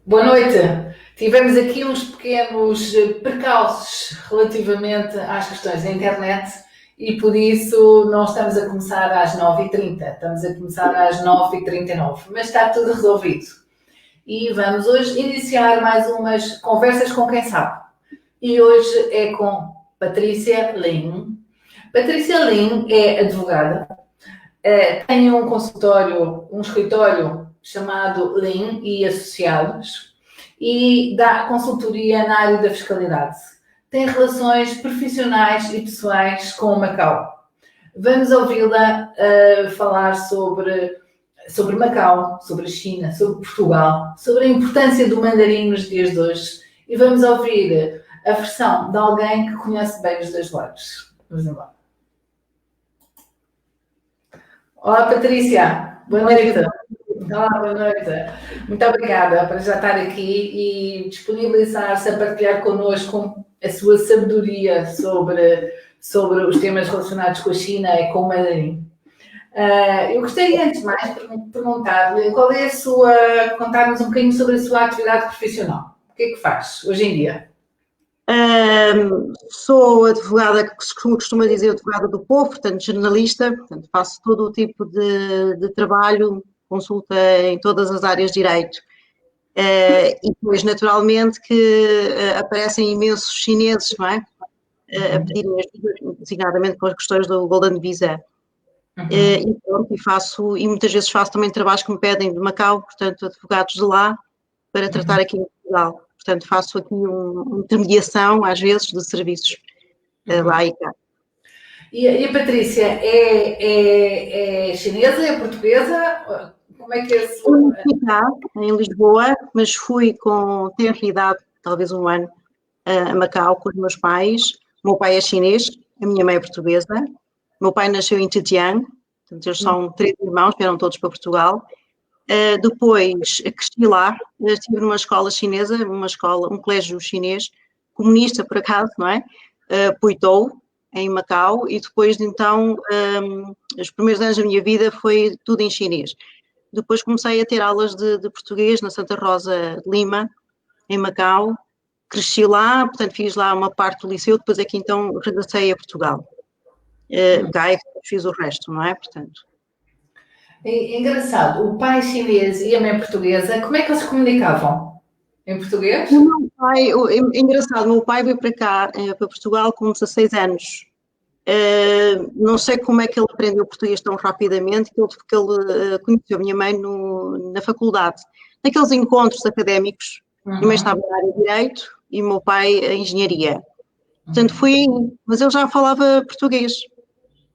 Boa noite. Tivemos aqui uns pequenos percalços relativamente às questões da internet e por isso não estamos a começar às 9h30, estamos a começar às 9h39, mas está tudo resolvido. E vamos hoje iniciar mais umas conversas com quem sabe. E hoje é com Patrícia Lin. Patrícia Lin é advogada, tem um consultório, um escritório chamado Lin e Associados e dá consultoria na área da fiscalidade. Tem relações profissionais e pessoais com Macau. Vamos ouvi-la falar sobre Macau, sobre a China, sobre Portugal, sobre a importância do mandarim nos dias de hoje e vamos ouvir a versão de alguém que conhece bem os dois lados. Vamos embora. Olá, Patrícia. Boa noite. Olá, boa noite. Muito obrigada por já estar aqui e disponibilizar-se a partilhar connosco a sua sabedoria sobre os temas relacionados com a China e com o mandarim. Eu gostaria, antes de mais, de perguntar-lhe qual é contar-nos um bocadinho sobre a sua atividade profissional. O que é que faz hoje em dia? Sou advogada, que se costuma dizer advogada do povo, portanto jornalista, portanto, faço todo o tipo de trabalho, consulta em todas as áreas de direito. E depois, naturalmente, que aparecem imensos chineses, não é? A pedirem ajuda, designadamente com as questões do Golden Visa. E pronto, e muitas vezes faço também trabalhos que me pedem de Macau, portanto, advogados de lá, para tratar aqui em Portugal. Portanto, faço aqui uma intermediação, às vezes, de serviços lá e cá. E a Patrícia é chinesa, é portuguesa? Como é que é a sua... Em Lisboa, mas fui tenho idade, talvez um ano, a Macau com os meus pais. O meu pai é chinês, a minha mãe é portuguesa. O meu pai nasceu em Zhejiang, portanto, eles são 3 irmãos, vieram todos para Portugal. Depois cresci lá, estive numa escola chinesa, um colégio chinês, comunista por acaso, não é? Puitou, em Macau, e depois então, os primeiros anos da minha vida foi tudo em chinês. Depois comecei a ter aulas de português na Santa Rosa de Lima, em Macau, cresci lá, portanto fiz lá uma parte do liceu, depois aqui então regressei a Portugal. Cá é que fiz o resto, não é? Portanto... É engraçado, o pai chinês e a mãe portuguesa, como é que eles se comunicavam? Em português? O meu pai, é engraçado, o meu pai veio para cá, para Portugal, com 16 anos. Não sei como é que ele aprendeu português tão rapidamente, porque ele conheceu a minha mãe na faculdade. Naqueles encontros académicos, minha mãe estava na área de Direito e o meu pai em Engenharia. Portanto, fui aí, mas ele já falava português.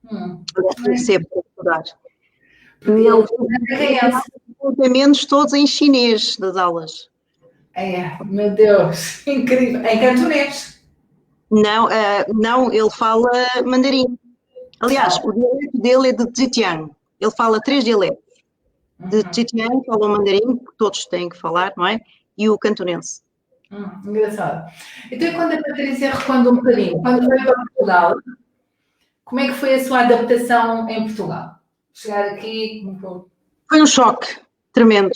Tinha que ser para estudar. Eles todos em chinês das aulas. Meu Deus, incrível. Em cantonês? Não, ele fala mandarim. Aliás, o dialeto dele é de Zhejiang. Ele fala 3 dialetos. De Zhejiang, fala o mandarim, que todos têm que falar, não é? E o cantonense. Engraçado. Então, e quando a Patrícia reconta um bocadinho, quando veio para Portugal, como é que foi a sua adaptação em Portugal? Chegar aqui... Foi um choque tremendo,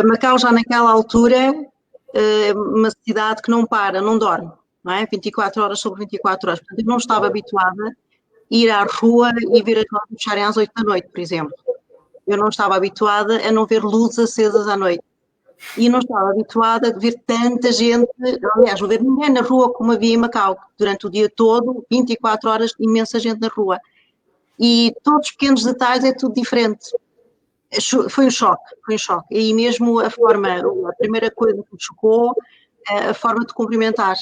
Macau já naquela altura, uma cidade que não para, não dorme, não é? 24 horas sobre 24 horas. Portanto, eu não estava habituada a ir à rua e ver as luzes fecharem às 8 da noite, por exemplo. Eu não estava habituada a não ver luzes acesas à noite. E não estava habituada a ver tanta gente, aliás, não ver ninguém na rua como havia em Macau. Durante o dia todo, 24 horas, imensa gente na rua. E todos os pequenos detalhes é tudo diferente. Foi um choque. E aí mesmo a primeira coisa que me chocou, a forma de cumprimentar.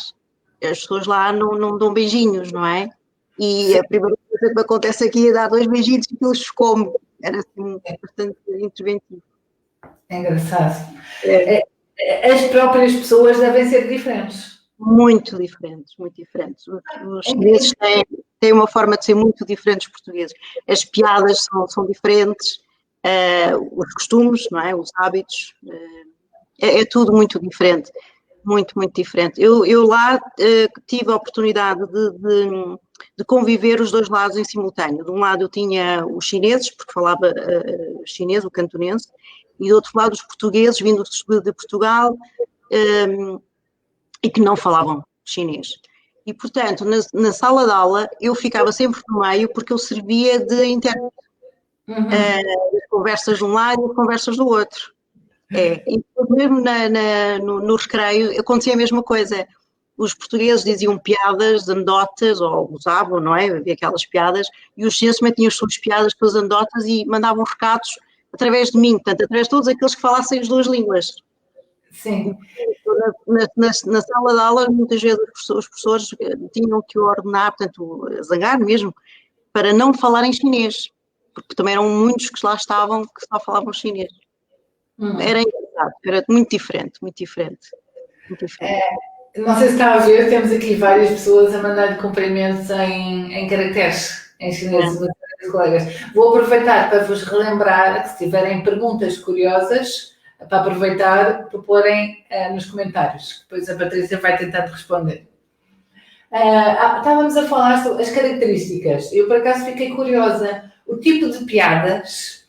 As pessoas lá não dão beijinhos, não é? E a primeira coisa que me acontece aqui é dar 2 beijinhos e aquilo chocou-me. Era assim, bastante interventivo. É engraçado. As próprias pessoas devem ser diferentes. Muito diferentes. Os chineses têm uma forma de ser muito diferente dos portugueses. As piadas são diferentes, os costumes, não é? Os hábitos, é tudo muito diferente. Muito, muito diferente. Eu lá tive a oportunidade de conviver os dois lados em simultâneo. De um lado eu tinha os chineses, porque falava chinês, o cantonense, e do outro lado os portugueses, vindos de Portugal, e que não falavam chinês. E, portanto, na sala de aula, eu ficava sempre no meio, porque eu servia de intérprete. As conversas de um lado e as conversas do outro. E mesmo no recreio acontecia a mesma coisa. Os portugueses diziam piadas, anedotas, ou usavam, não é? Havia aquelas piadas, e os chineses também tinham as suas piadas com as anedotas e mandavam recados através de mim, portanto, através de todos aqueles que falassem as duas línguas. Sim. Na sala de aula, muitas vezes os professores tinham que ordenar, portanto, zangar mesmo, para não falarem chinês, porque também eram muitos que lá estavam que só falavam chinês. Era engraçado, era muito diferente, muito diferente. Muito diferente. Não sei se está a ver, temos aqui várias pessoas a mandar cumprimentos em caracteres, em chinês, meus colegas. Vou aproveitar para vos relembrar que se tiverem perguntas curiosas, para aproveitar para porem nos comentários. Depois a Patrícia vai tentar responder. Estávamos a falar sobre as características. Eu, por acaso, fiquei curiosa. O tipo de piadas,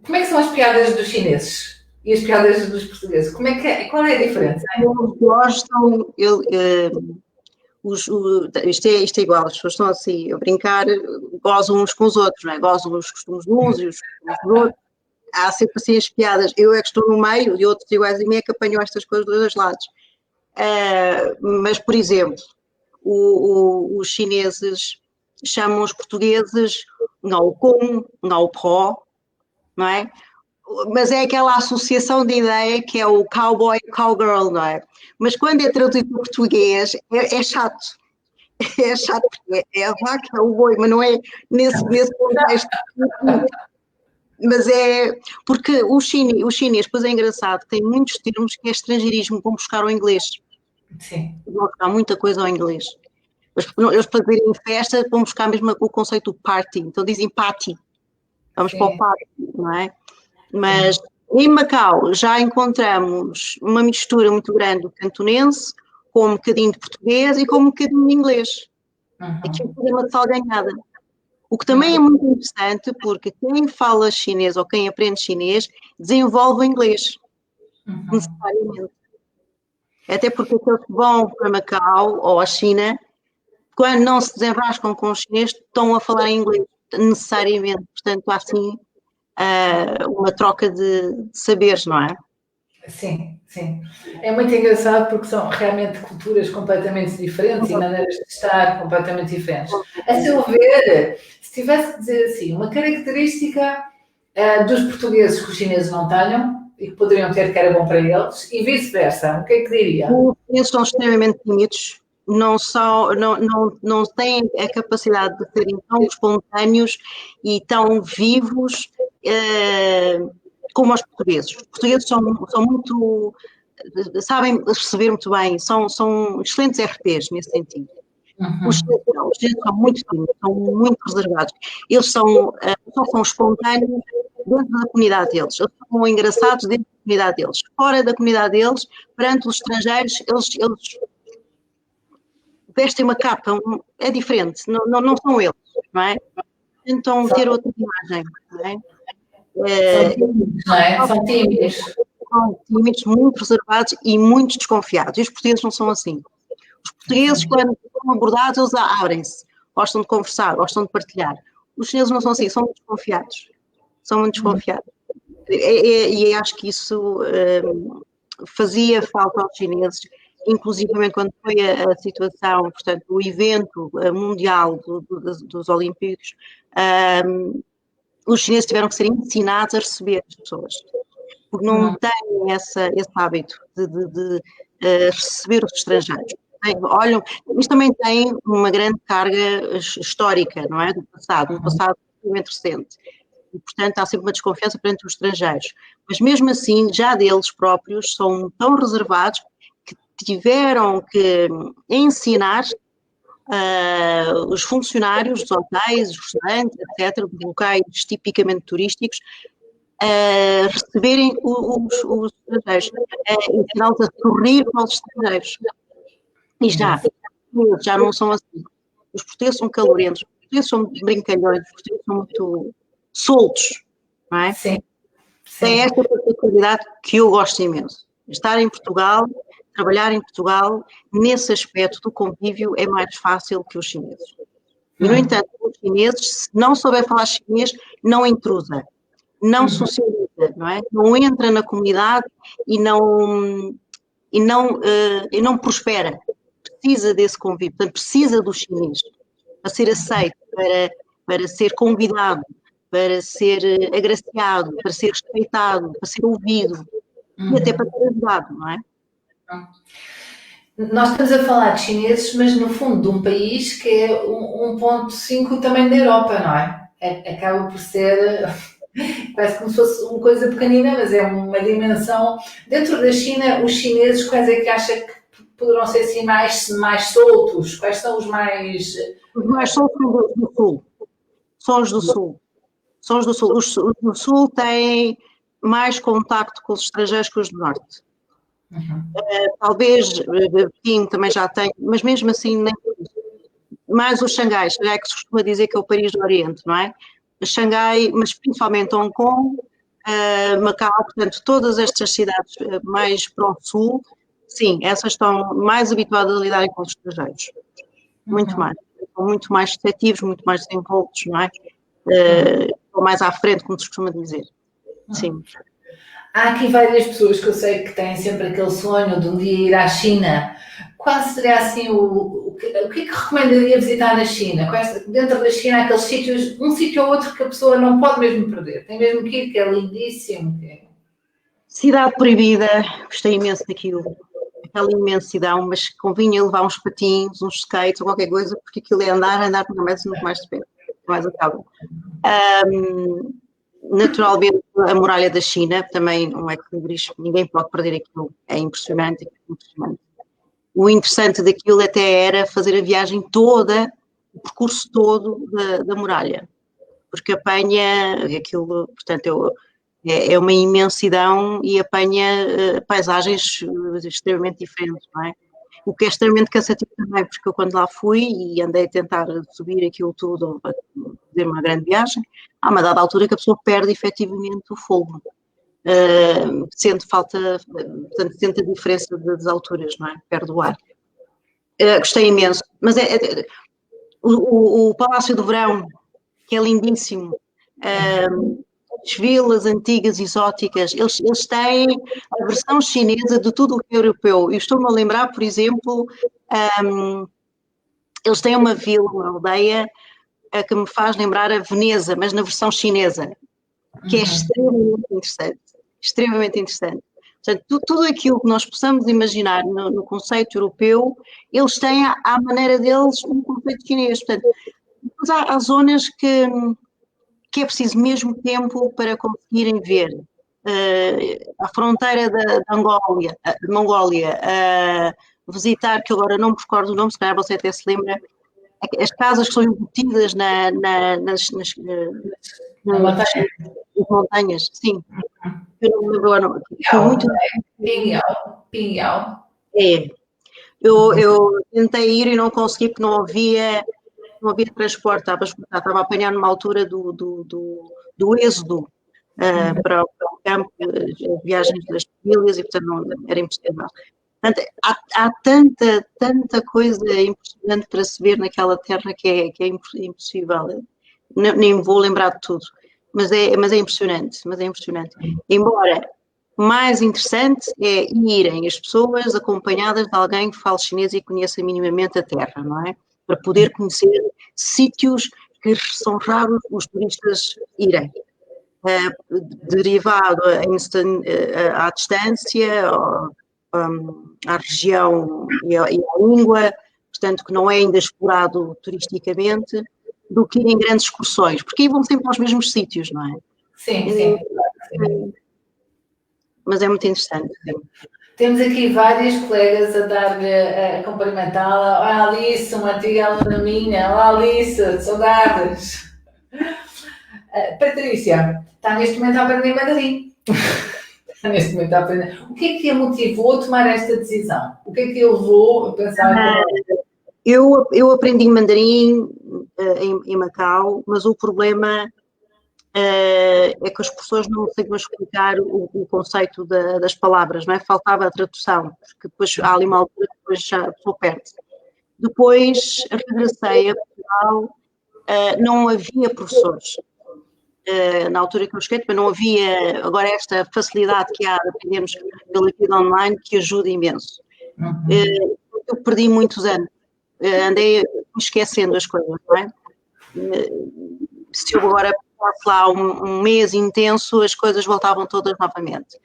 como é que são as piadas dos chineses? E as piadas dos portugueses? Qual é a diferença? Eles gostam, isto é igual, as pessoas estão assim a brincar, gozam uns com os outros, não é? Gozam os costumes de uns e os costumes dos outros. Há sempre assim as piadas. Eu é que estou no meio e outros iguais a mim é que apanham estas coisas dos dois lados. Mas, por exemplo, os chineses chamam os portugueses Ngao Kung, Ngao Po, não é? Mas é aquela associação de ideia que é o cowboy e cowgirl, não é? Mas quando é traduzido para português, é chato. É chato, porque é a vaca, é o boi, mas não é nesse contexto. Mas é porque o chinês, depois é engraçado, tem muitos termos que é estrangeirismo, vão buscar ao inglês. Sim. Vão buscar muita coisa ao inglês. Eles para dizerem festa, vão buscar mesmo o conceito do party, então dizem party. Vamos para o party, não é? Mas em Macau já encontramos uma mistura muito grande do cantonense, com um bocadinho de português e com um bocadinho de inglês. Aqui é uma salganhada. O que também é muito interessante, porque quem fala chinês ou quem aprende chinês desenvolve o inglês, necessariamente. Até porque aqueles que vão para Macau ou a China, quando não se desenrascam com o chinês, estão a falar em inglês, necessariamente. Portanto, há assim uma troca de saberes, não é? Sim, sim. É muito engraçado porque são realmente culturas completamente diferentes e maneiras de estar completamente diferentes. A seu ver, se tivesse que dizer assim, uma característica dos portugueses que os chineses não tenham e que poderiam ter que era bom para eles e vice-versa, o que é que diria? Os chineses são extremamente tímidos, não têm a capacidade de serem tão espontâneos e tão vivos como os portugueses. Os portugueses são muito, sabem receber muito bem, são excelentes RPs nesse sentido. Os chineses são muito tímidos, são muito reservados. Eles só são espontâneos dentro da comunidade deles. Eles são engraçados dentro da comunidade deles. Fora da comunidade deles, perante os estrangeiros, eles vestem uma capa, é diferente, não são eles, não é? Tentam ter outra imagem, não é? São tímidos, não é? São tímidos. São tímidos, muito reservados e muito desconfiados. E os portugueses não são assim. Os portugueses, quando são abordados, eles abrem-se, gostam de conversar, gostam de partilhar. Os chineses não são assim, são muito desconfiados. São muito desconfiados. E acho que isso fazia falta aos chineses, inclusivamente quando foi a situação, portanto, o evento mundial dos Olímpicos, os chineses tiveram que ser ensinados a receber as pessoas, porque não têm esse hábito de receber os estrangeiros. Olham, isto também tem uma grande carga histórica, não é? Do passado, um passado muito recente. E, portanto, há sempre uma desconfiança perante os estrangeiros. Mas, mesmo assim, já deles próprios são tão reservados que tiveram que ensinar os funcionários dos hotéis, dos restaurantes, etc., de locais tipicamente turísticos, a receberem os estrangeiros, a ensiná-los a sorrir para os estrangeiros. E já não são assim. Os portugueses são calorentos, os portugueses são brincalhões, os portugueses são muito soltos, não é? Sim. Tem esta particularidade que eu gosto imenso. Estar em Portugal, trabalhar em Portugal, nesse aspecto do convívio é mais fácil que os chineses. E, no entanto, os chineses, se não souber falar chinês, não intrusa, não socializa, não é? Não entra na comunidade e não prospera. Precisa desse convívio, portanto, precisa do chinês para ser aceito, para ser convidado, para ser agraciado, para ser respeitado, para ser ouvido e até para ser ajudado, não é? Nós estamos a falar de chineses, mas no fundo de um país que é 1,5 também da Europa, não é? Acaba por ser quase como se fosse uma coisa pequenina, mas é uma dimensão. Dentro da China, os chineses, quais é que acha que poderão ser assim mais soltos? Quais são os mais... Os mais soltos do Sul. São os do Sul. São os do Sul. Os do Sul têm mais contacto com os estrangeiros que os do Norte. Talvez Pequim também já tem, mas mesmo assim nem mais o Xangai que se costuma dizer que é o Paris do Oriente, não é? Xangai, mas principalmente Hong Kong, Macau, portanto todas estas cidades mais para o sul, sim, essas estão mais habituadas a lidarem com os estrangeiros, muito mais, são muito mais receptivos, muito mais desenvoltos, não é? Estão mais à frente, como se costuma dizer, sim. Há aqui várias pessoas que eu sei que têm sempre aquele sonho de um dia ir à China. Qual seria assim o que é que recomendaria visitar na China? Dentro da China, aqueles sítios, um sítio ou outro que a pessoa não pode mesmo perder. Tem mesmo que ir, que é lindíssimo. Cidade Proibida, gostei imenso daquilo. Aquela imensidão, mas convinha levar uns patins, uns skates ou qualquer coisa, porque aquilo é andar nunca mais se perde, mais acaba. Naturalmente, a muralha da China também não é que ninguém pode perder aquilo, é impressionante. O interessante daquilo até era fazer a viagem toda, o percurso todo da muralha, porque apanha aquilo, portanto, é uma imensidão e apanha paisagens extremamente diferentes, não é? O que é extremamente cansativo também, porque eu quando lá fui e andei a tentar subir aquilo tudo, a fazer uma grande viagem, há uma dada altura que a pessoa perde efetivamente o fogo. Sente falta, portanto, sente a diferença das alturas, não é? Perde o ar. Gostei imenso, mas o Palácio do Verão, que é lindíssimo, as vilas antigas exóticas, eles têm a versão chinesa de tudo o que é europeu. Eu estou-me a lembrar, por exemplo, eles têm uma vila, uma aldeia, que me faz lembrar a Veneza, mas na versão chinesa, que é extremamente interessante. Portanto, tudo aquilo que nós possamos imaginar no conceito europeu, eles têm à maneira deles um conceito chinês. Portanto, depois há zonas que é preciso mesmo tempo para conseguirem ver. A fronteira da Mongólia, visitar, que agora não me recordo o nome, se calhar você até se lembra, as casas que são embutidas nas montanhas, sim. Eu não me lembro agora. Pinhao. É. Eu tentei ir e não consegui porque não havia transporte, estava a apanhar numa altura do êxodo para o campo, as viagens das famílias e portanto não era impossível. Portanto, há tanta coisa impressionante para se ver naquela terra que é impossível. Nem vou lembrar de tudo, mas é impressionante, Embora mais interessante é irem as pessoas acompanhadas de alguém que fale chinês e conheça minimamente a terra, não é? Para poder conhecer sítios que são raros os turistas irem. Derivado à distância, à região e à língua, portanto, que não é ainda explorado turisticamente, do que ir em grandes excursões, porque aí vão sempre aos mesmos sítios, não é? Sim. Mas é muito interessante. Sim. Temos aqui várias colegas a dar-lhe, a cumprimentá-la. Olá, Alice, uma antiga aluna minha. Olá, Alice, saudades. Patrícia, está neste momento a aprender mandarim. Está neste momento a aprender. O que é que a motivou a tomar esta decisão? O que é que a levou a pensar que... Eu aprendi mandarim em Macau, mas o problema é que as pessoas não conseguiam explicar o conceito das palavras, não é? Faltava a tradução, porque depois há ali uma altura que depois já a pessoa perde. Depois regressei a Portugal, não havia professores. Na altura que eu cheguei, também não havia agora esta facilidade que há de aprendermos pela vida online, que ajuda imenso. Eu perdi muitos anos, andei esquecendo as coisas, não é? Se eu agora passo lá um mês intenso, as coisas voltavam todas novamente.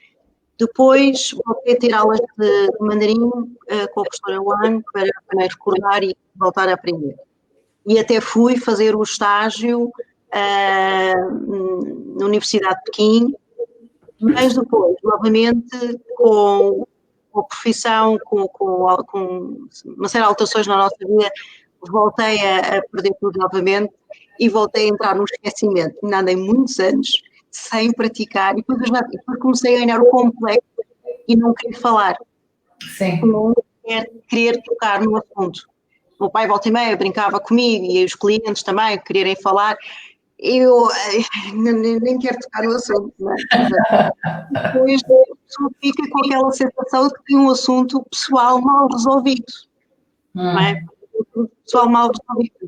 Depois voltei a ter aulas de mandarim com a professora Wang para também recordar e voltar a aprender. E até fui fazer o estágio na Universidade de Pequim, mas depois, novamente, com a profissão, com uma série de alterações na nossa vida, voltei a perder tudo novamente e voltei a entrar no esquecimento. Ainda andei muitos anos sem praticar e depois comecei a ganhar o complexo e não querer falar. Sim. Não querer tocar no assunto. O meu pai, volta e meia, brincava comigo e os clientes também quererem falar. Eu nem quero tocar no assunto. Depois a pessoa fica com aquela sensação de que tem um assunto pessoal mal resolvido. Não é? Pessoal mal resolvido.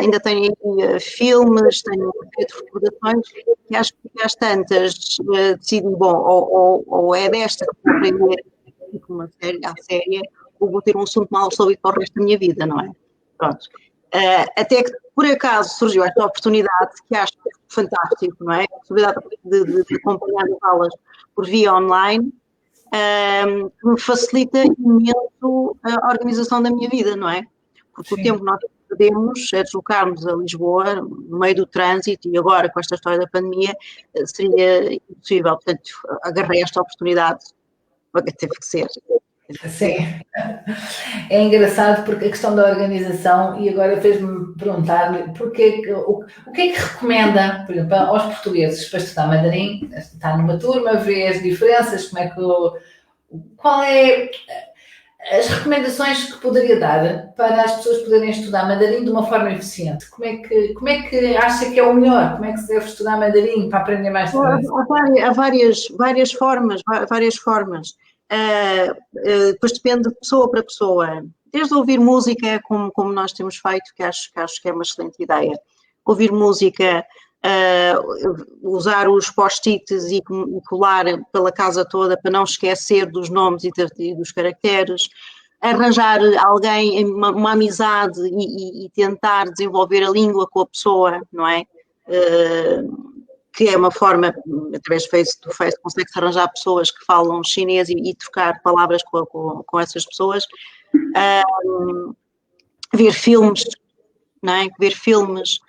Ainda tenho filmes, tenho recordações que acho que às tantas decidi, bom, ou é desta que vou aprender uma série, à série, ou vou ter um assunto mal resolvido para o resto da minha vida, não é? Pronto. Até que, por acaso, surgiu esta oportunidade, que acho fantástico, não é? A possibilidade de acompanhar as aulas por via online, que me facilita imenso a organização da minha vida, não é? Porque Sim. O tempo que nós perdemos a deslocarmos a Lisboa, no meio do trânsito, e agora com esta história da pandemia, seria impossível. Portanto, agarrei esta oportunidade, teve que ser. Sim, é engraçado porque a questão da organização, e agora fez-me perguntar o que é que recomenda, por exemplo, aos portugueses para estudar mandarim, está numa turma, vê as diferenças, qual é as recomendações que poderia dar para as pessoas poderem estudar mandarim de uma forma eficiente? Como é que acha que é o melhor? Como é que se deve estudar mandarim para aprender mais depressa? Há várias formas. Depois depende de pessoa para pessoa. Desde ouvir música, como nós temos feito, que acho que é uma excelente ideia. Ouvir música, usar os post-its e colar pela casa toda para não esquecer dos nomes e dos caracteres. Arranjar alguém, uma amizade e tentar desenvolver a língua com a pessoa, não é? Que é uma forma, através do Face, consegue-se arranjar pessoas que falam chinês e trocar palavras com essas pessoas. Ver filmes, não é? Ver filmes,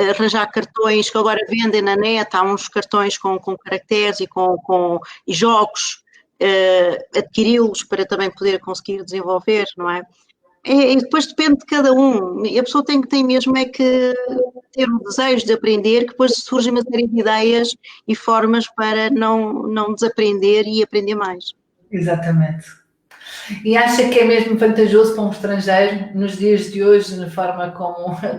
arranjar cartões que agora vendem na net, há uns cartões com caracteres e jogos, adquiri-los para também poder conseguir desenvolver, não é? E depois depende de cada um. A pessoa tem mesmo é que ter o desejo de aprender, que depois surgem uma série de ideias e formas para não desaprender e aprender mais. Exatamente. E acha que é mesmo vantajoso para um estrangeiro, nos dias de hoje, na forma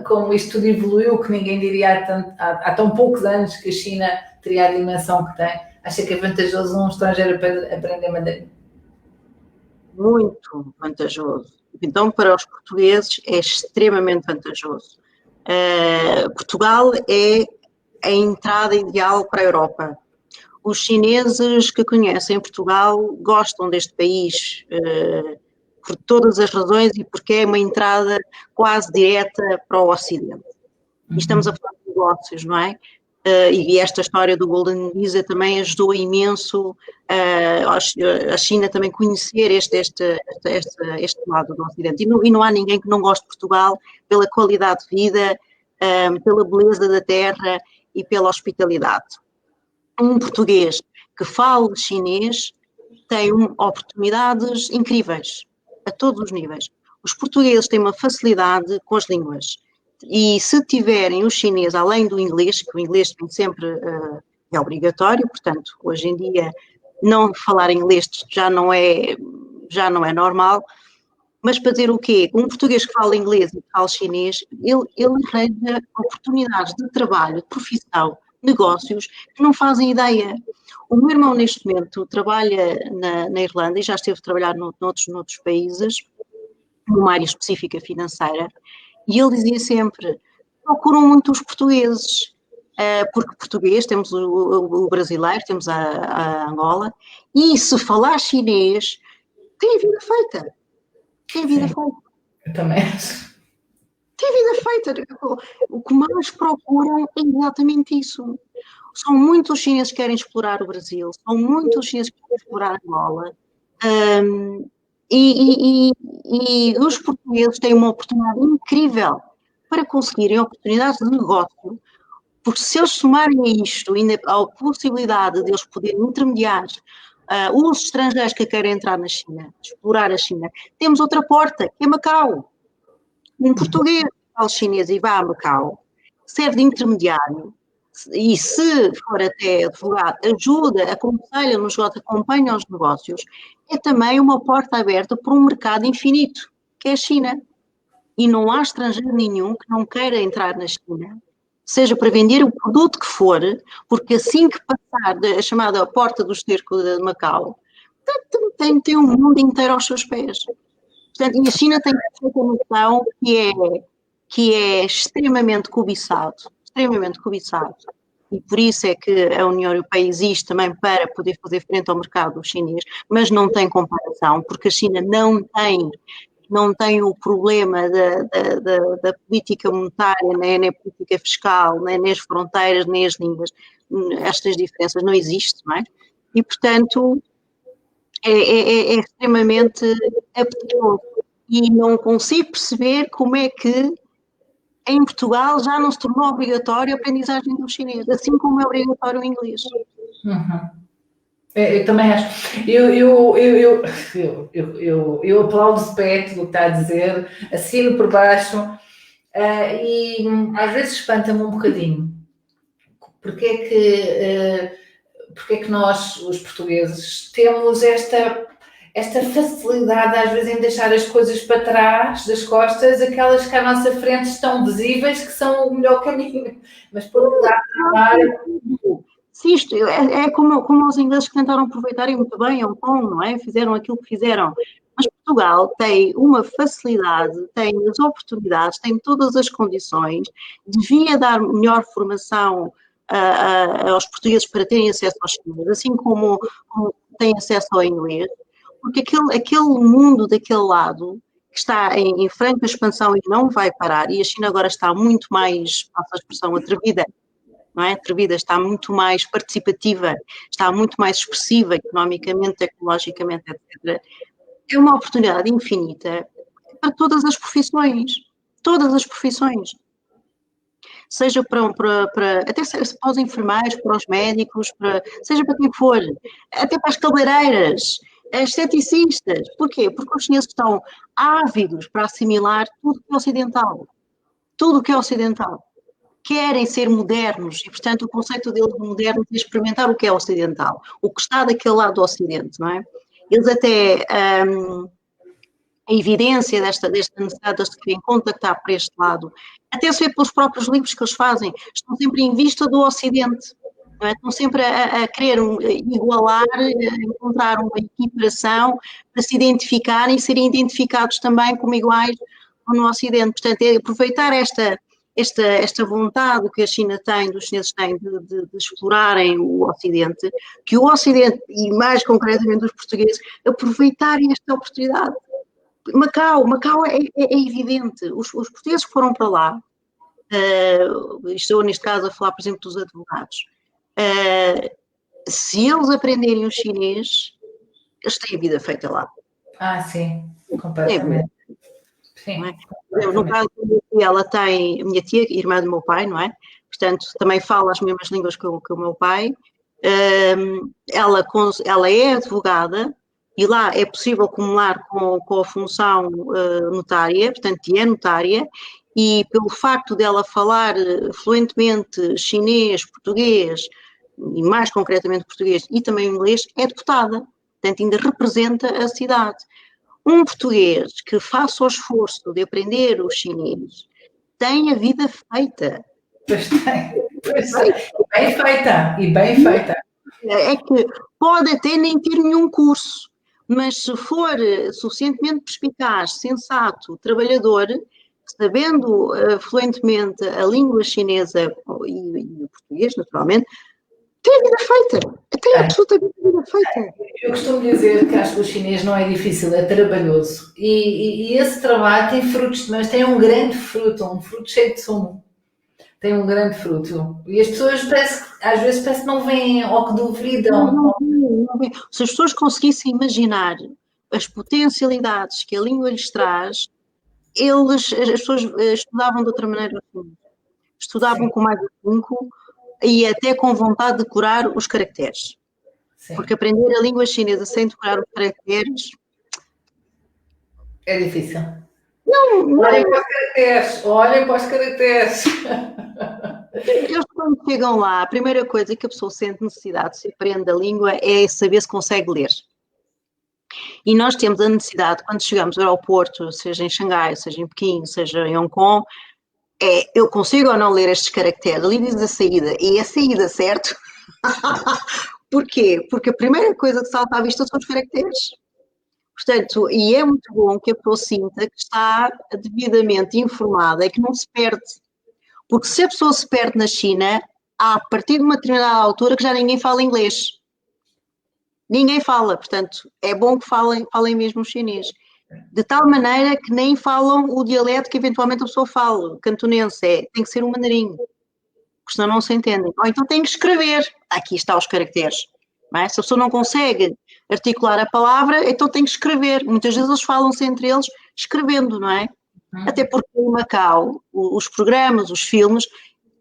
como isto tudo evoluiu, que ninguém diria há tão poucos anos que a China teria a dimensão que tem? Acha que é vantajoso um estrangeiro aprender mandarim? Muito vantajoso. Então, para os portugueses é extremamente vantajoso. Portugal é a entrada ideal para a Europa. Os chineses que conhecem Portugal gostam deste país por todas as razões e porque é uma entrada quase direta para o Ocidente. E estamos a falar de negócios, não é? E esta história do Golden Visa também ajudou imenso a China também conhecer este lado do Ocidente. E não há ninguém que não goste de Portugal pela qualidade de vida, pela beleza da terra e pela hospitalidade. Um português que fale chinês tem oportunidades incríveis, a todos os níveis. Os portugueses têm uma facilidade com as línguas. E se tiverem o chinês além do inglês, que o inglês tem sempre é obrigatório, portanto, hoje em dia não falar inglês já não é normal, mas para dizer o quê? Um português que fala inglês e que fala chinês, ele arranja oportunidades de trabalho, de profissão, negócios, que não fazem ideia. O meu irmão, neste momento, trabalha na Irlanda e já esteve a trabalhar noutros países, numa área específica financeira, e ele dizia sempre, procuram muito os portugueses, porque português, temos o brasileiro, temos a Angola, e se falar chinês, tem a vida feita. Tem vida feita. Eu também acho. Tem vida feita. O que mais procuram é exatamente isso. São muitos chineses que querem explorar o Brasil, são muitos chineses que querem explorar Angola, e os portugueses têm uma oportunidade incrível para conseguirem oportunidades de negócio, porque se eles somarem a isto, ainda a possibilidade de eles poderem intermediar os estrangeiros que querem entrar na China, explorar a China, temos outra porta, que é Macau. Um português que fala chinês e vai a Macau, serve de intermediário, e se for até advogado, ajuda, aconselha nos negócios, acompanha os negócios, é também uma porta aberta para um mercado infinito, que é a China. E não há estrangeiro nenhum que não queira entrar na China, seja para vender o produto que for, porque assim que passar a chamada porta do esterco de Macau, tem um mundo inteiro aos seus pés. Portanto, e a China tem essa noção que é extremamente cobiçado, e por isso é que a União Europeia existe também para poder fazer frente ao mercado chinês, mas não tem comparação, porque a China não tem o problema da política monetária, nem a política fiscal, nem as fronteiras, nem as línguas. Estas diferenças não existem, não é? E, portanto, é extremamente apetitoso. E não consigo perceber como é que em Portugal já não se tornou obrigatório a aprendizagem do chinês, assim como é obrigatório o inglês. Uhum. Eu também acho. Eu aplaudo de pé tudo o que está a dizer, assino por baixo, e às vezes espanta-me um bocadinho. Porque é que nós, os portugueses, temos esta facilidade às vezes em deixar as coisas para trás das costas, aquelas que à nossa frente estão visíveis, que são o melhor caminho, mas por outro lado, se isto é como os ingleses que tentaram aproveitarem muito bem Hong Kong, não é? Fizeram aquilo que fizeram. Mas Portugal tem uma facilidade, tem as oportunidades, tem todas as condições, devia dar melhor formação aos portugueses para terem acesso aos chineses, assim como têm acesso ao inglês, porque aquele mundo daquele lado que está em franca expansão e não vai parar, e a China agora está muito mais, passa a expressão, atrevida, não é? Atrevida, está muito mais participativa, está muito mais expressiva economicamente, tecnologicamente, etc. É uma oportunidade infinita para todas as profissões. Seja para até para os enfermeiros, para os médicos, seja para quem for, até para as cabeleireiras, as esteticistas. Porquê? Porque os chineses estão ávidos para assimilar tudo que é ocidental. Tudo que é ocidental. Querem ser modernos e, portanto, o conceito deles de modernos é experimentar o que é ocidental, o que está daquele lado do ocidente, não é? Eles até, a evidência desta necessidade de querem contactar para este lado, até se vê pelos próprios livros que eles fazem, estão sempre em vista do ocidente, não é? Estão sempre a querer igualar, encontrar uma equiparação para se identificarem e serem identificados também como iguais no ocidente. Portanto, é aproveitar esta vontade que a China tem, dos chineses têm, de explorarem o Ocidente, que o Ocidente, e mais concretamente os portugueses, aproveitarem esta oportunidade. Macau é evidente, os portugueses que foram para lá, estou neste caso a falar, por exemplo, dos advogados, se eles aprenderem o chinês, eles têm a vida feita lá. Sim, completamente. Sim. É? No caso da minha tia, ela tem, a minha tia, irmã do meu pai, não é? Portanto, também fala as mesmas línguas que o meu pai. Ela é advogada e lá é possível acumular com a função notária, portanto, é notária, e pelo facto dela falar fluentemente chinês, português, e mais concretamente português e também inglês, é deputada. Portanto, ainda representa a cidade. Um português que faça o esforço de aprender o chinês tem a vida feita. Pois tem. Pois tem. Bem feita. E bem feita. É que pode até nem ter nenhum curso, mas se for suficientemente perspicaz, sensato, trabalhador, sabendo fluentemente a língua chinesa e o português, naturalmente, tem a vida feita. Tem absolutamente a vida feita. Eu costumo dizer que acho que o chinês não é difícil, é trabalhoso. E esse trabalho tem frutos, mas tem um grande fruto, um fruto cheio de sumo. Tem um grande fruto. E as pessoas às vezes parece que não veem ou que duvidam. Não. Se as pessoas conseguissem imaginar as potencialidades que a língua lhes traz, as pessoas estudavam de outra maneira. Estudavam com mais de 5 e até com vontade de decorar os caracteres. Sim. Porque aprender a língua chinesa sem decorar os caracteres é difícil. Não. Olhem para os caracteres. Eles, quando chegam lá, a primeira coisa que a pessoa sente necessidade de se aprender a língua é saber se consegue ler. E nós temos a necessidade, quando chegamos ao aeroporto, seja em Xangai, seja em Pequim, seja em Hong Kong, eu consigo ou não ler estes caracteres? Ali diz a saída, e a saída, certo? Porquê? Porque a primeira coisa que salta à vista são os caracteres. Portanto, e é muito bom que a pessoa sinta que está devidamente informada e que não se perde. Porque se a pessoa se perde na China, a partir de uma determinada altura que já ninguém fala inglês. Ninguém fala, portanto, é bom que falem mesmo o chinês. De tal maneira que nem falam o dialeto que eventualmente a pessoa fala, cantonense, tem que ser um mandarim, porque senão não se entendem. Ou então tem que escrever, aqui está os caracteres. Não é? Se a pessoa não consegue articular a palavra, então tem que escrever. Muitas vezes eles falam-se entre eles escrevendo, não é? Até porque em Macau, os programas, os filmes,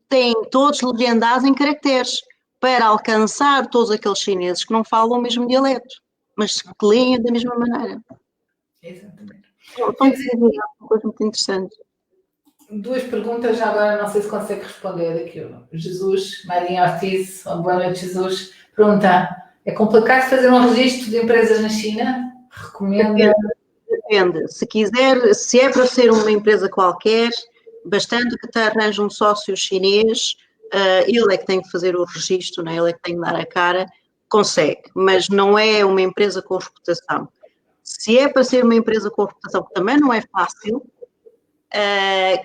têm todos legendados em caracteres, para alcançar todos aqueles chineses que não falam o mesmo dialeto, mas que leem da mesma maneira. Exatamente. Então, é uma coisa muito interessante. 2 perguntas, já agora não sei se consegue responder aqui. Jesus, Marinha Ortiz, boa noite, Jesus. Pergunta, é complicado fazer um registro de empresas na China? Recomenda? Depende. Se é para ser uma empresa qualquer, bastante que te arranje um sócio chinês, ele é que tem que fazer o registro, né? Ele é que tem que dar a cara, consegue, mas não é uma empresa com reputação. Se é para ser uma empresa com reputação, que também não é fácil,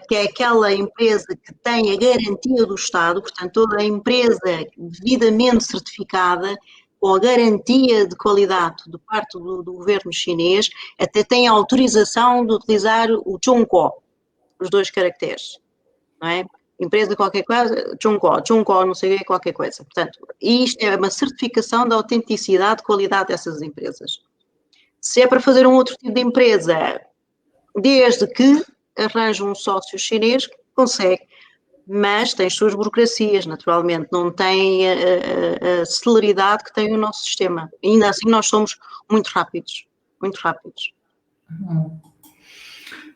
que é aquela empresa que tem a garantia do Estado, portanto, toda a empresa devidamente certificada, com a garantia de qualidade de parte do governo chinês, até tem a autorização de utilizar o Zhongguo, os 2 caracteres, não é? Empresa qualquer coisa, Zhongguo, não sei o que, qualquer coisa. Portanto, isto é uma certificação da autenticidade e qualidade dessas empresas. Se é para fazer um outro tipo de empresa, desde que arranje um sócio chinês, consegue, mas tem as suas burocracias, naturalmente, não tem a celeridade que tem o nosso sistema. Ainda assim, nós somos muito rápidos, muito rápidos.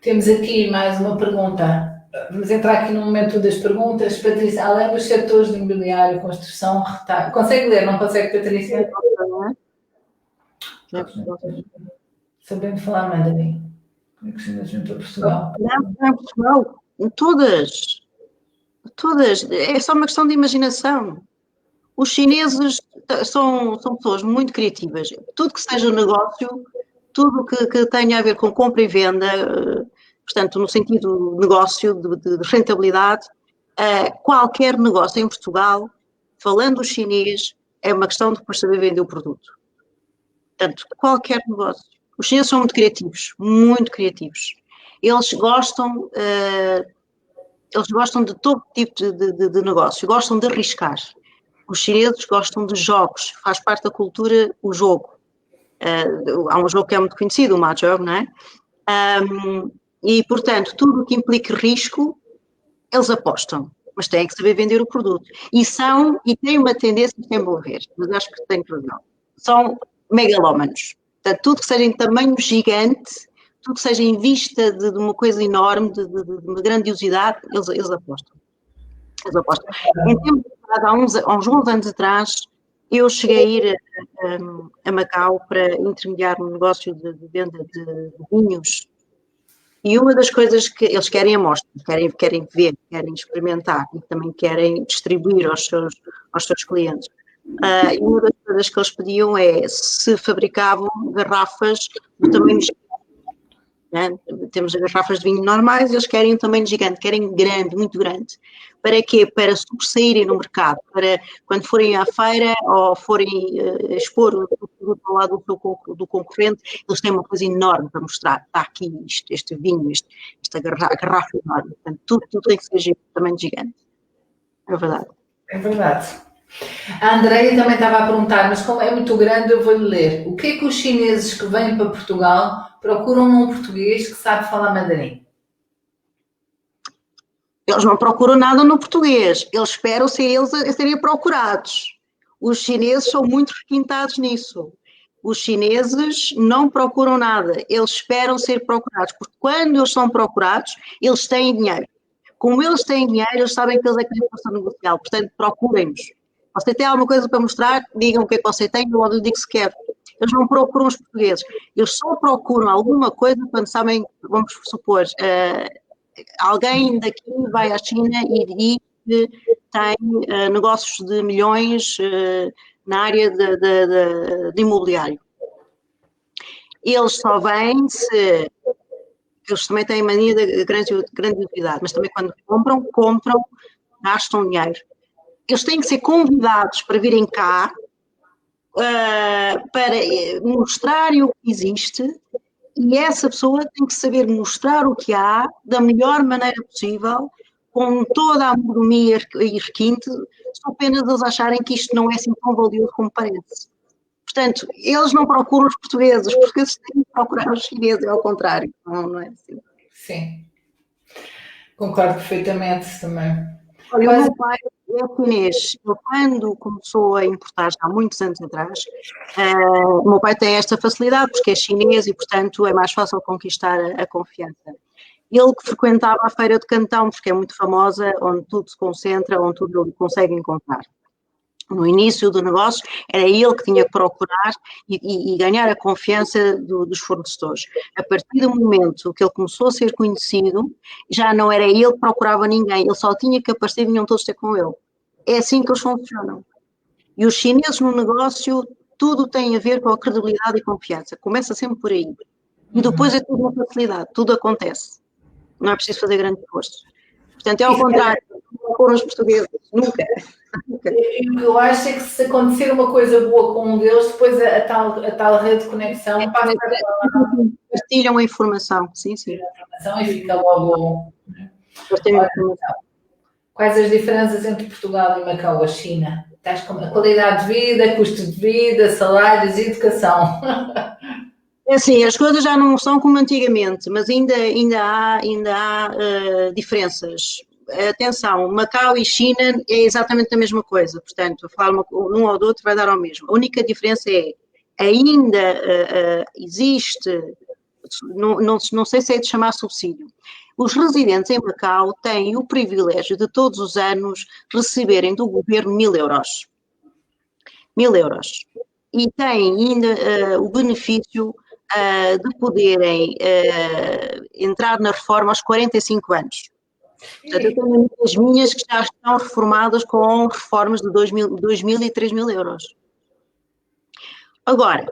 Temos aqui mais uma pergunta. Vamos entrar aqui no momento das perguntas. Patrícia, além dos setores de imobiliário, construção, retalho... Consegue ler, não consegue, Patrícia? Sabendo falar mandarim. Como é que se junta a Portugal? Não é Portugal. Todas. É só uma questão de imaginação. Os chineses são pessoas muito criativas. Tudo que seja negócio, tudo que tenha a ver com compra e venda, portanto, no sentido de negócio, de rentabilidade, qualquer negócio em Portugal, falando o chinês, é uma questão de depois saber vender o produto. Portanto, qualquer negócio. Os chineses são muito criativos, muito criativos. Eles gostam de todo tipo de negócio, gostam de arriscar. Os chineses gostam de jogos, faz parte da cultura o jogo. Há um jogo que é muito conhecido, o Mahjong, não é? E, portanto, tudo o que implique risco, eles apostam, mas têm que saber vender o produto. E têm uma tendência a desenvolver, mas acho que têm razão. São megalómanos. Portanto, tudo que seja em tamanho gigante, tudo que seja em vista de uma coisa enorme, de uma grandiosidade, eles apostam. Em tempo de há uns bons anos atrás, eu cheguei a ir a Macau para intermediar um negócio de venda de vinhos. E uma das coisas que eles querem amostras, querem ver, querem experimentar e também querem distribuir aos seus clientes. E uma das coisas que eles pediam é se fabricavam garrafas do tamanho gigante. Né? Temos as garrafas de vinho normais, eles querem um tamanho gigante, querem grande, muito grande. Para quê? Para sobressaírem no mercado, para quando forem à feira ou forem expor o produto ao lado do concorrente, eles têm uma coisa enorme para mostrar. Está aqui este vinho, esta garrafa enorme. Portanto, tudo tem que ser tamanho gigante. É verdade. É verdade. A Andreia também estava a perguntar, mas como é muito grande, eu vou-lhe ler. O que é que os chineses que vêm para Portugal procuram num português que sabe falar mandarim? Eles não procuram nada no português, eles esperam ser eles a serem procurados. Os chineses são muito requintados nisso. Os chineses não procuram nada, eles esperam ser procurados, porque quando eles são procurados, eles têm dinheiro. Como eles têm dinheiro, eles sabem que eles é que têm força negocial, portanto, procurem-nos. Você tem alguma coisa para mostrar? Digam o que é que você tem, eu logo digo se quer. Eles não procuram os portugueses, eles só procuram alguma coisa quando sabem, vamos supor, alguém daqui vai à China e tem negócios de milhões na área de imobiliário. Eles só vêm se... Eles também têm mania de grandiosidade, mas também quando compram, gastam dinheiro. Eles têm que ser convidados para virem cá, para mostrarem o que existe, e essa pessoa tem que saber mostrar o que há da melhor maneira possível, com toda a mordomia e requinte, só apenas eles acharem que isto não é assim tão valioso como parece. Portanto, eles não procuram os portugueses têm que procurar os chineses, é ao contrário, não é assim. Sim, concordo perfeitamente também. Olha, o meu pai é chinês. Ele, quando começou a importar, já há muitos anos atrás, o meu pai tem esta facilidade, porque é chinês e, portanto, é mais fácil conquistar a confiança. Ele que frequentava a Feira de Cantão, porque é muito famosa, onde tudo se concentra, onde tudo ele consegue encontrar. No início do negócio, era ele que tinha que procurar e ganhar a confiança dos fornecedores. A partir do momento que ele começou a ser conhecido, já não era ele que procurava ninguém, ele só tinha que aparecer e vinham todos ter com ele. É assim que eles funcionam. E os chineses no negócio, tudo tem a ver com a credibilidade e confiança. Começa sempre por aí. E depois é tudo uma facilidade, tudo acontece. Não é preciso fazer grande esforço. Portanto, é ao contrário, não foram os portugueses, nunca. O que eu acho é que se acontecer uma coisa boa com um deles, depois a tal rede de conexão passa para partilham a informação, sim. A informação e fica logo. Olha, quais as diferenças entre Portugal e Macau, a China? Estás com a qualidade de vida, custo de vida, salários e educação. É assim, as coisas já não são como antigamente, mas ainda há diferenças. Atenção, Macau e China é exatamente a mesma coisa, portanto, falar um ou do outro vai dar ao mesmo. A única diferença é, ainda existe, não sei se é de chamar subsídio, os residentes em Macau têm o privilégio de todos os anos receberem do governo 1.000 euros. 1.000 euros. E têm ainda o benefício de poderem entrar na reforma aos 45 anos. Portanto, eu tenho amigas minhas que já estão reformadas com reformas de 2.000 e 3.000 euros. Agora,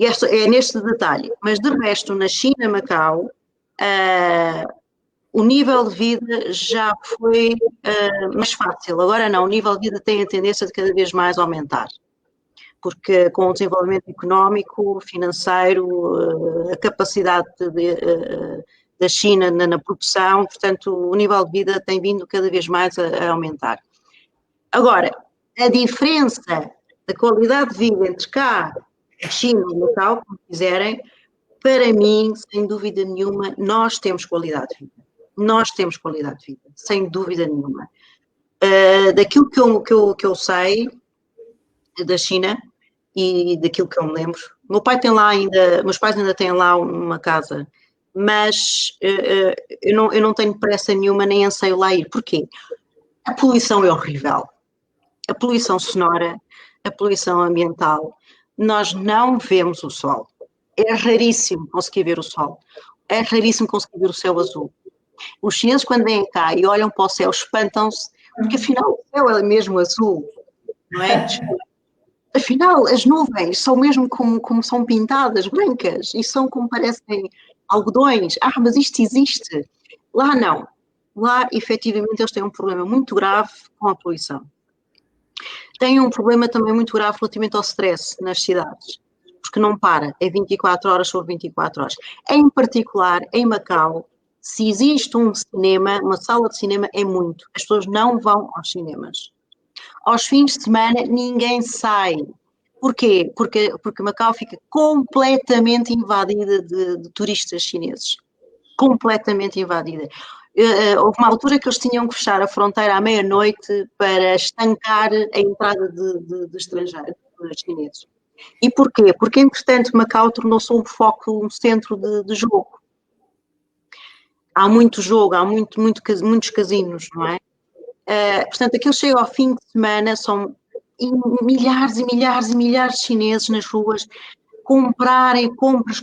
é neste detalhe, mas de resto, na China, Macau, o nível de vida já foi mais fácil. Agora não, o nível de vida tem a tendência de cada vez mais aumentar. Porque com o desenvolvimento económico, financeiro, a capacidade da China na produção, portanto, o nível de vida tem vindo cada vez mais a aumentar. Agora, a diferença da qualidade de vida entre cá, a China e Macau, como quiserem, para mim, sem dúvida nenhuma, nós temos qualidade de vida. Nós temos qualidade de vida, sem dúvida nenhuma. Daquilo que eu sei da China e daquilo que eu me lembro, meus pais ainda têm lá uma casa mas eu não tenho pressa nenhuma, nem anseio lá ir. Porquê? A poluição é horrível. A poluição sonora, a poluição ambiental. Nós não vemos o sol. É raríssimo conseguir ver o sol. É raríssimo conseguir ver o céu azul. Os chineses, quando vêm cá e olham para o céu, espantam-se, porque afinal o céu é mesmo azul, não é? Afinal, as nuvens são mesmo como são pintadas, brancas, e são como parecem algodões. Mas isto existe. Lá não. Lá, efetivamente, eles têm um problema muito grave com a poluição. Têm um problema também muito grave relativamente ao stress nas cidades, porque não para, é 24 horas sobre 24 horas. Em particular, em Macau, se existe um cinema, uma sala de cinema, é muito. As pessoas não vão aos cinemas. Aos fins de semana, ninguém sai. Porquê? Porque Macau fica completamente invadida de turistas chineses. Completamente invadida. Houve uma altura que eles tinham que fechar a fronteira à meia-noite para estancar a entrada de estrangeiros, de chineses. E porquê? Porque, entretanto, Macau tornou-se um foco, um centro de jogo. Há muito jogo, há muitos casinos, não é? Portanto, aquilo chega ao fim de semana, são milhares e milhares e milhares de chineses nas ruas comprarem compras.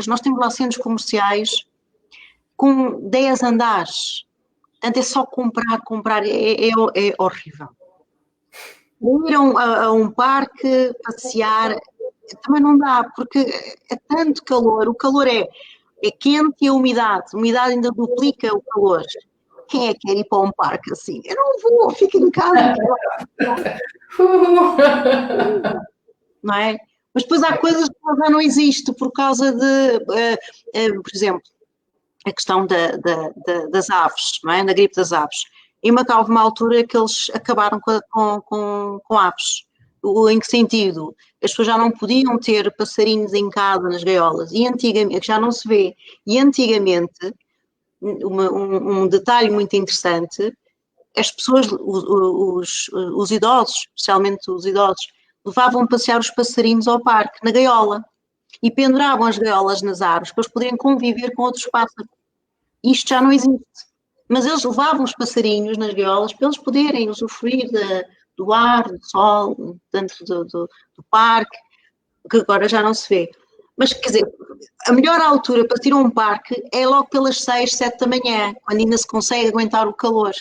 Nós temos lá centros comerciais com 10 andares. Portanto, é só comprar, é horrível. Ir a um parque, passear, também não dá, porque é tanto calor, o calor é quente e a umidade ainda duplica o calor. Quem é que quer ir para um parque assim? Eu não vou, fico em casa. Não é? Mas depois há coisas que já não existem por causa de, por exemplo, a questão das aves, não é? Da gripe das aves. Em Macau houve uma altura que eles acabaram com aves. Em que sentido? As pessoas já não podiam ter passarinhos em casa, nas gaiolas, e antigamente, já não se vê, e antigamente, um detalhe muito interessante, as pessoas, os idosos, especialmente os idosos, levavam passear os passarinhos ao parque, na gaiola, e penduravam as gaiolas nas árvores para eles poderem conviver com outros pássaros. Isto já não existe. Mas eles levavam os passarinhos nas gaiolas para eles poderem usufruir do ar, do sol, dentro do parque, que agora já não se vê. Mas, quer dizer, a melhor altura para ir a um parque é logo pelas 6, 7 da manhã, quando ainda se consegue aguentar o calor.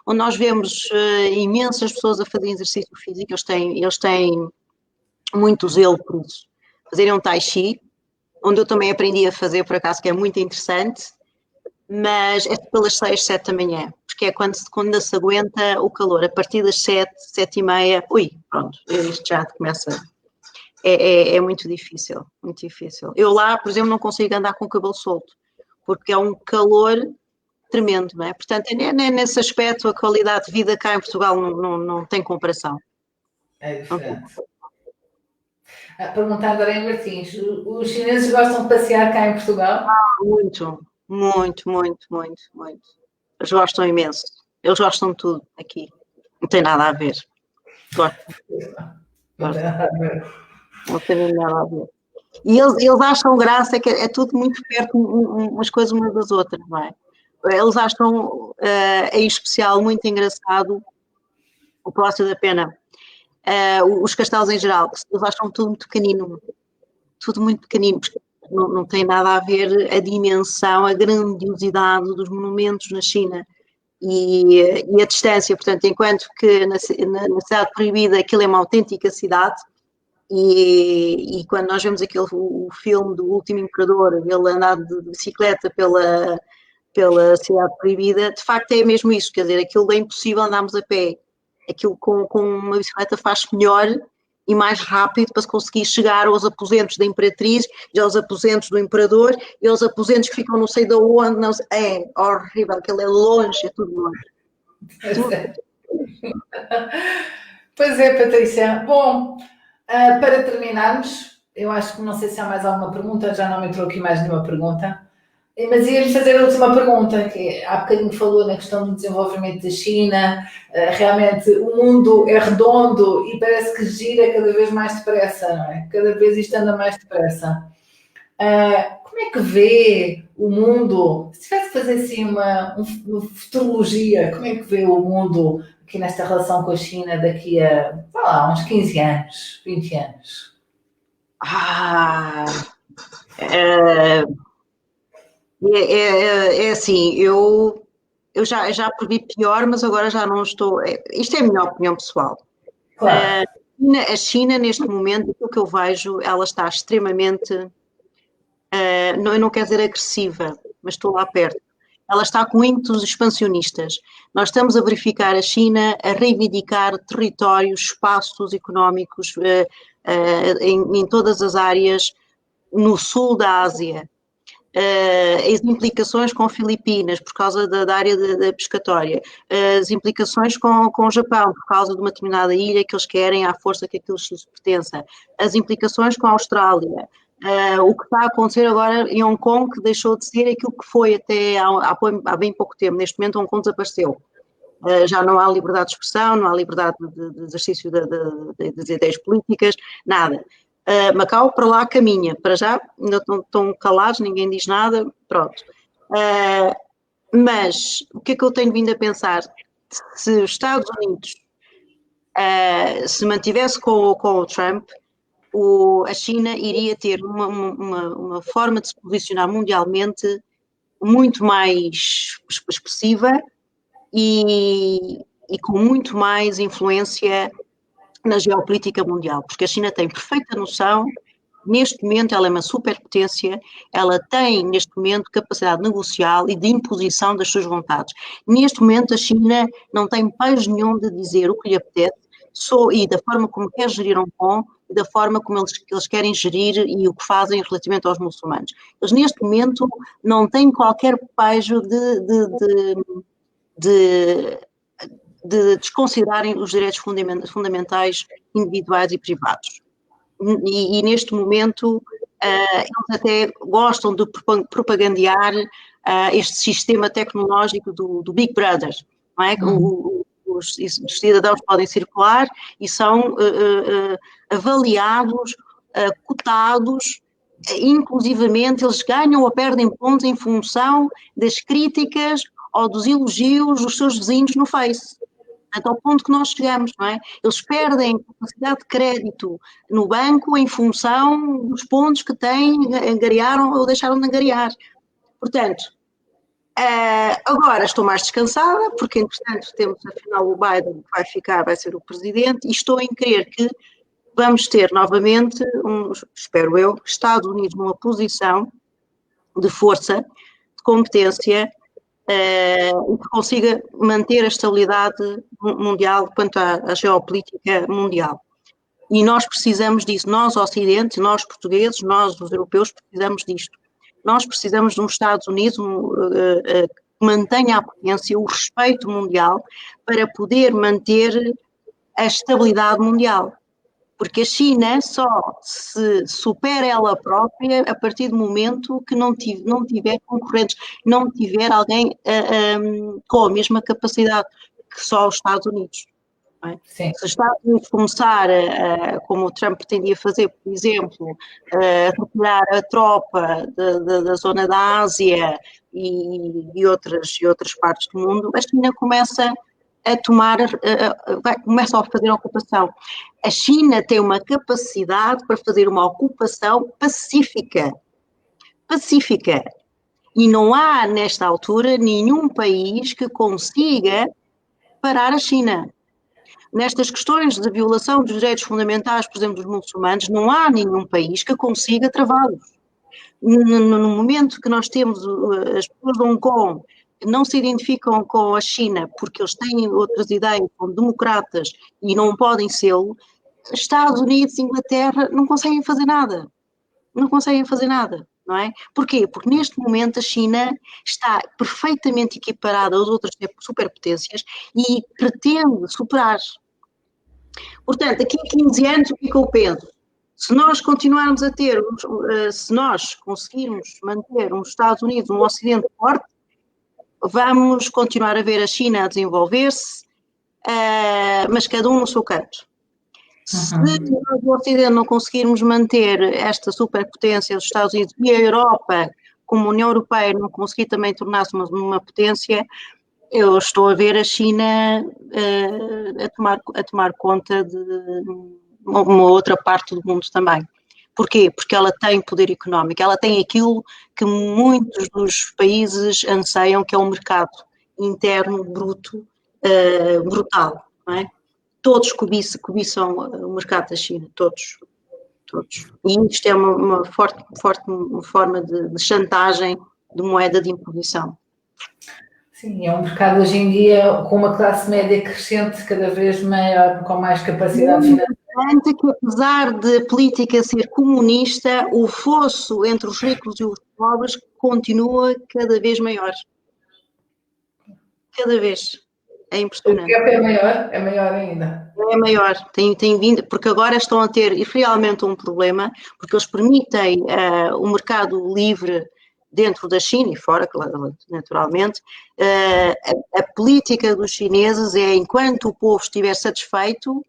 Onde nós vemos imensas pessoas a fazerem exercício físico, eles têm muito zelo por isso. Fazerem um tai chi, onde eu também aprendi a fazer, por acaso, que é muito interessante, mas é pelas 6, 7 da manhã, porque é quando se aguenta o calor. A partir das 7, 7 e meia, pronto, isto já começa... É muito difícil, muito difícil. Eu lá, por exemplo, não consigo andar com o cabelo solto, porque é um calor tremendo, não é? Portanto, nesse aspecto, a qualidade de vida cá em Portugal não tem comparação. É diferente. Perguntar agora em Martins, os chineses gostam de passear cá em Portugal? Muito. Eles gostam imenso. Eles gostam de tudo aqui. Não tem nada a ver. Gostam. Não tem nada a ver. Não tem nada a ver. E eles acham graça que é tudo muito perto umas coisas umas das outras, não é? Eles acham, em especial, muito engraçado o Palácio da Pena. Os castelos em geral, eles acham tudo muito pequenino, porque não tem nada a ver a dimensão, a grandiosidade dos monumentos na China e a distância. Portanto, enquanto que na Cidade Proibida aquilo é uma autêntica cidade, e quando nós vemos o filme do Último Imperador, ele andar de bicicleta pela Cidade Proibida, de facto é mesmo isso, quer dizer, aquilo é impossível andarmos a pé. Aquilo com uma bicicleta faz melhor e mais rápido para se conseguir chegar aos aposentos da Imperatriz, e aos aposentos do Imperador, e aos aposentos que ficam não sei de onde, não sei, é horrível, aquilo é longe, é tudo longe. Pois é, Patrícia. Bom, para terminarmos, eu acho que não sei se há mais alguma pergunta, já não me entrou aqui mais nenhuma pergunta. Mas ia-lhe fazer a última pergunta, que há bocadinho falou na questão do desenvolvimento da China. Realmente o mundo é redondo e parece que gira cada vez mais depressa, não é? Cada vez isto anda mais depressa. Como é que vê o mundo, se tivesse que fazer assim uma futurologia, como é que vê o mundo aqui nesta relação com a China daqui a, sei lá, uns 15 anos, 20 anos? É assim, eu já previ pior, mas agora já não estou. Isto é a minha opinião pessoal. Claro. A China, neste momento, aquilo que eu vejo, ela está extremamente, eu não quero dizer agressiva, mas estou lá perto. Ela está com ímpetos expansionistas. Nós estamos a verificar a China a reivindicar territórios, espaços económicos em todas as áreas no sul da Ásia. As implicações com Filipinas por causa da área da pescatória, as implicações com o Japão por causa de uma determinada ilha que eles querem à força que aquilo lhes pertença, as implicações com a Austrália, o que está a acontecer agora em Hong Kong, que deixou de ser aquilo que foi até há bem pouco tempo. Neste momento Hong Kong desapareceu. Já não há liberdade de expressão, não há liberdade de exercício das ideias políticas, nada. Macau para lá caminha, para já ainda estão calados, ninguém diz nada, pronto. Mas o que é que eu tenho vindo a pensar? Se os Estados Unidos se mantivesse com o Trump, a China iria ter uma forma de se posicionar mundialmente muito mais expressiva e com muito mais influência na geopolítica mundial, porque a China tem perfeita noção, neste momento ela é uma superpotência, ela tem neste momento capacidade negocial e de imposição das suas vontades. Neste momento a China não tem pejo nenhum de dizer o que lhe apetece, e da forma como quer gerir Hong Kong, e da forma como eles querem gerir e o que fazem relativamente aos muçulmanos. Eles neste momento não têm qualquer pejo de desconsiderarem os direitos fundamentais individuais e privados. E neste momento eles até gostam de propagandear este sistema tecnológico do Big Brother, não é? Os cidadãos podem circular e são avaliados, cotados, inclusivamente eles ganham ou perdem pontos em função das críticas ou dos elogios dos seus vizinhos no Face. Até ao ponto que nós chegamos, não é? Eles perdem capacidade de crédito no banco em função dos pontos que têm, angariaram ou deixaram de angariar. Portanto, agora estou mais descansada, porque entretanto temos afinal o Biden que vai ser o presidente, e estou em crer que vamos ter novamente, espero eu, Estados Unidos numa posição de força, de competência, e que consiga manter a estabilidade mundial quanto à geopolítica mundial. E nós precisamos disso, nós Ocidente, nós portugueses, nós os europeus precisamos disto. Nós precisamos de um Estados Unidos que mantenha a potência, o respeito mundial, para poder manter a estabilidade mundial. Porque a China só se supera ela própria a partir do momento que não tiver concorrentes, não tiver alguém com a mesma capacidade que só os Estados Unidos. Não é? Se os Estados Unidos começar, como o Trump pretendia fazer, por exemplo, retirar a tropa da zona da Ásia e outras partes do mundo, a China começa começa a fazer a ocupação. A China tem uma capacidade para fazer uma ocupação pacífica. E não há, nesta altura, nenhum país que consiga parar a China. Nestas questões de violação dos direitos fundamentais, por exemplo, dos muçulmanos, não há nenhum país que consiga travá-los. No momento que nós temos as pessoas de Hong Kong não se identificam com a China porque eles têm outras ideias, são democratas e não podem sê-lo, Estados Unidos e Inglaterra não conseguem fazer nada. Não é? Porquê? Porque neste momento a China está perfeitamente equiparada às outras superpotências e pretende superar. Portanto, daqui a 15 anos, o que é que eu penso? Se nós continuarmos a ter, se nós conseguirmos manter uns Estados Unidos, um Ocidente forte, vamos continuar a ver a China a desenvolver-se, mas cada um no seu canto. Se nós no Ocidente não conseguirmos manter esta superpotência dos Estados Unidos e a Europa como a União Europeia não conseguir também tornar-se uma potência, eu estou a ver a China a tomar conta de uma outra parte do mundo também. Porquê? Porque ela tem poder económico, ela tem aquilo que muitos dos países anseiam, que é um mercado interno bruto, brutal, não é? Todos cobiçam o mercado da China, todos. E isto é uma forte forma de chantagem de moeda de imposição. Sim, é um mercado hoje em dia com uma classe média crescente cada vez maior, com mais capacidade financeira. Que apesar de a política ser comunista, o fosso entre os ricos e os pobres continua cada vez maior. Cada vez. É impressionante. O gap é maior ainda. É maior, tem vindo, porque agora estão a ter realmente um problema, porque eles permitem o mercado livre dentro da China e fora, claro, naturalmente. A política dos chineses é enquanto o povo estiver satisfeito,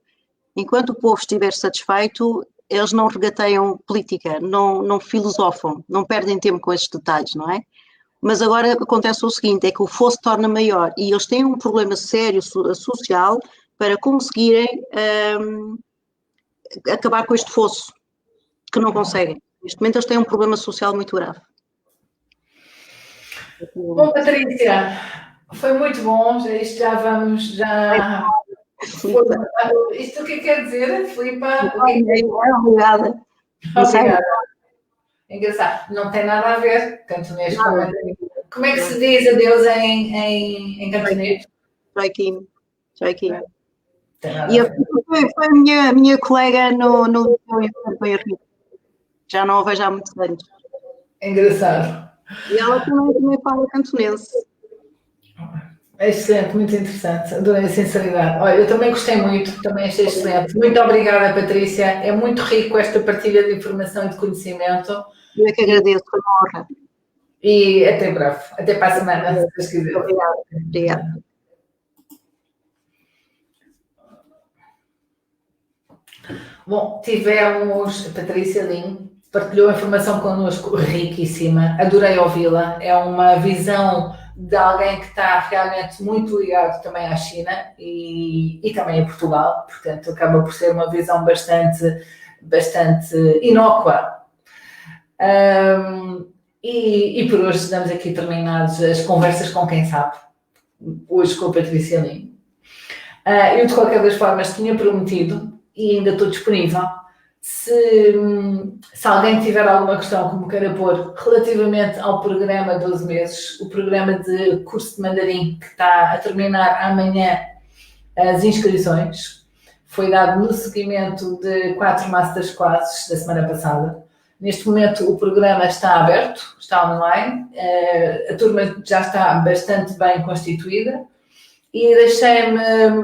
eles não regateiam política, não filosofam, não perdem tempo com estes detalhes, não é? Mas agora acontece o seguinte, é que o fosso torna maior e eles têm um problema sério social para conseguirem acabar com este fosso, que não conseguem. Neste momento eles têm um problema social muito grave. Bom, Patrícia, foi muito bom, já vamos. Isto o que quer dizer, Filipa? Obrigada. Obrigada. Engraçado, não tem nada a ver, cantonês com mandarim. Como é que se diz adeus em cantonês? Joaquim. E foi a minha colega no Rio. Já não a vejo há muitos anos. Engraçado. E ela também fala cantonense. É excelente, muito interessante. Adorei a sinceridade. Olha, eu também gostei muito, também achei excelente. Muito obrigada, Patrícia. É muito rico esta partilha de informação e de conhecimento. Eu é que agradeço, foi uma honra. E até breve. Até para a semana, se Deus quiser. Obrigada. Bom, tivemos a Patrícia Lin, partilhou informação connosco riquíssima, adorei ouvi-la, é uma visão de alguém que está realmente muito ligado também à China e também a Portugal, portanto acaba por ser uma visão bastante inócua. E por hoje damos aqui terminados as conversas com quem sabe, hoje com a Patrícia Lin. Eu de qualquer das formas tinha prometido e ainda estou disponível. Se alguém tiver alguma questão que me queira pôr relativamente ao programa 12 meses, o programa de curso de mandarim que está a terminar amanhã as inscrições, foi dado no seguimento de 4 masterclasses da semana passada. Neste momento o programa está aberto, está online, a turma já está bastante bem constituída e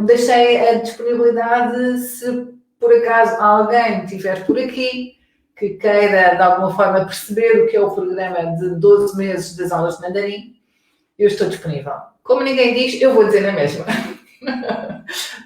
deixei a disponibilidade se por acaso alguém estiver por aqui que queira de alguma forma perceber o que é o programa de 12 meses das aulas de mandarim, eu estou disponível. Como ninguém diz, eu vou dizer na mesma.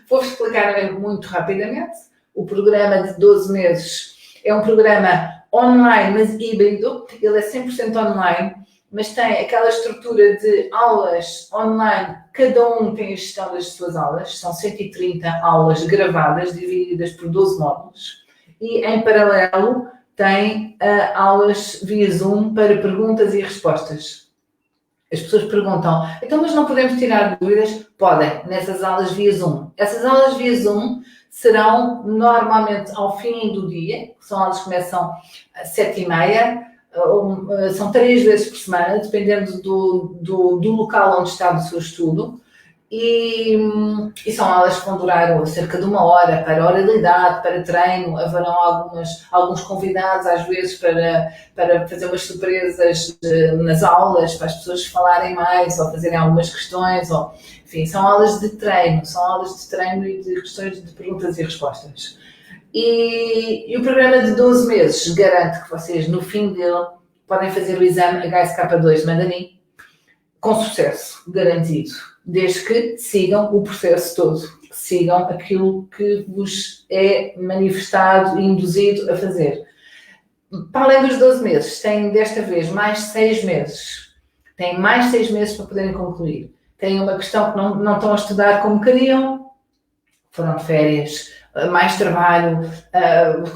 Vou-vos explicar muito rapidamente. O programa de 12 meses é um programa online, mas híbrido. Ele é 100% online, mas tem aquela estrutura de aulas online, cada um tem a gestão das suas aulas, são 130 aulas gravadas, divididas por 12 módulos, e em paralelo tem aulas via Zoom para perguntas e respostas. As pessoas perguntam, então mas não podemos tirar dúvidas? Podem, nessas aulas via Zoom. Essas aulas via Zoom serão normalmente ao fim do dia, são aulas que começam às 7h30, são 3 vezes por semana, dependendo do local onde está o seu estudo, e são aulas que vão durar cerca de 1 hora para oralidade, para treino. Haverão alguns convidados às vezes para fazer umas surpresas nas aulas, para as pessoas falarem mais ou fazerem algumas questões, enfim, são aulas de treino e de questões de perguntas e respostas. E o programa de 12 meses garante que vocês, no fim dele, podem fazer o exame HSK2 de mandarim com sucesso, garantido, desde que sigam o processo todo, que sigam aquilo que vos é manifestado e induzido a fazer. para além dos 12 meses, têm desta vez mais 6 meses. Têm mais 6 meses para poderem concluir. Têm uma questão que não estão a estudar como queriam, foram de férias, mais trabalho,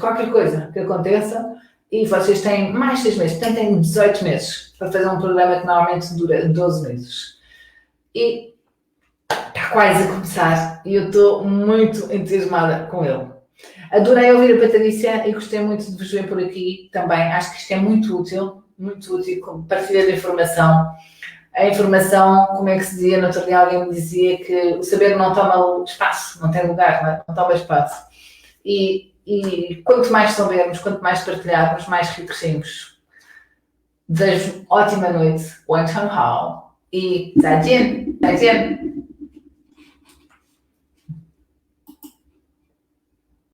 qualquer coisa que aconteça, e vocês têm mais 6 meses, portanto têm 18 meses para fazer um programa que normalmente dura 12 meses. E está quase a começar e eu estou muito entusiasmada com ele. Adorei ouvir a Patrícia e gostei muito de vos ver por aqui também. Acho que isto é muito útil como partilha de informação. A informação, como é que se dizia, no outro dia alguém me dizia que o saber não toma espaço, não tem lugar, não toma espaço. E quanto mais soubermos, quanto mais partilharmos, mais ricos seremos. Desejo ótima noite, 晚上好 e 再见。